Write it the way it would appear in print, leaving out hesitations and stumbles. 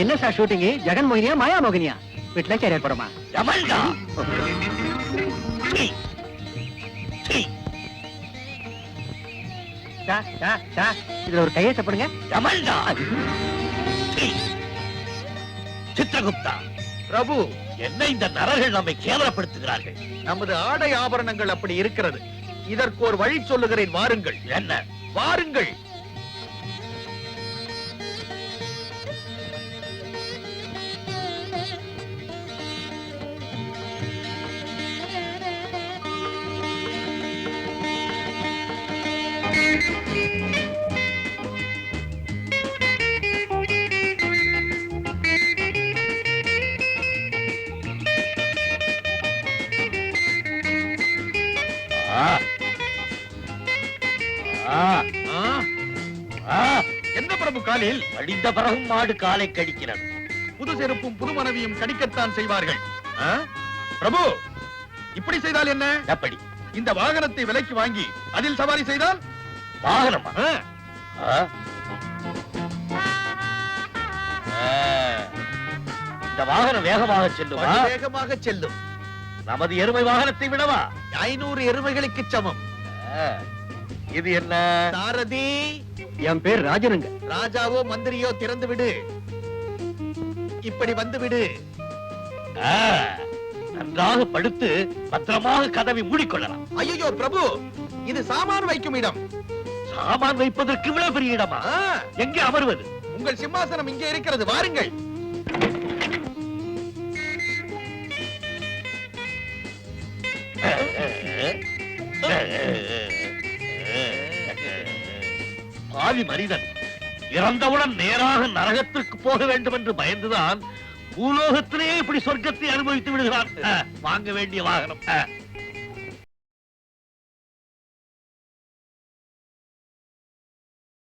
என்ன sir shooting? Jagan மோகினியா மாயா மோகினியா? வீட்டுல carrier போடுமா? இதுல ஒரு கையெழுத்த போடுங்க. சித்திரகுப்தா பிரபு, என்ன இந்த நரர்கள் நம்மை கேவலப்படுத்துகிறார்கள்? நமது ஆடை ஆபரணங்கள் அப்படி இருக்கிறது. இதற்கு ஒரு வழி சொல்லுகிறேன், வாருங்கள். என்ன? வாருங்கள். என்ன பிரபு, காலில் அடிந்த பிறகும் மாடு காலை கடிக்கிறது. புது செருப்பும் புது மனைவியும் கடிக்கத்தான் செய்வார்கள். பிரபு, இப்படி செய்தால் என்ன? எப்படி? இந்த வாகனத்தை விலைக்கு வாங்கி அதில் சவாரி செய்தால்? வாகனமா? இந்த வாகனம் வேகமாக செல்லுமா? வேகமாக செல்லும். நமது எருமை வாகனத்தை விடவா? 500 எருமைகளுக்கு சமம். இது என்ன? சாரதி, என் பேர் ராஜனுங்க. ராஜாவோ மந்திரியோ திறந்து விடு. இப்படி வந்து விடு. நன்றாக படுத்து பத்திரமாக கதவை மூடிக்கொள்ளலாம். ஐயோ பிரபு, இது சாமான் வைக்கும் இடம். சாமான் வைப்பதற்கு இவ்வளவு பெரிய இடமா? எங்கே அமர்வது? உங்கள் சிம்மாசனம் இங்கே இருக்கிறது, வாருங்கள். பாவி மனிதன் இறந்தவுடன் நேராக நரகத்திற்கு போக வேண்டும் என்று பயந்துதான் பூலோகத்திலேயே இப்படி சொர்க்கத்தை அனுபவித்து விடுகிறான். வாங்க வேண்டிய வாகனம்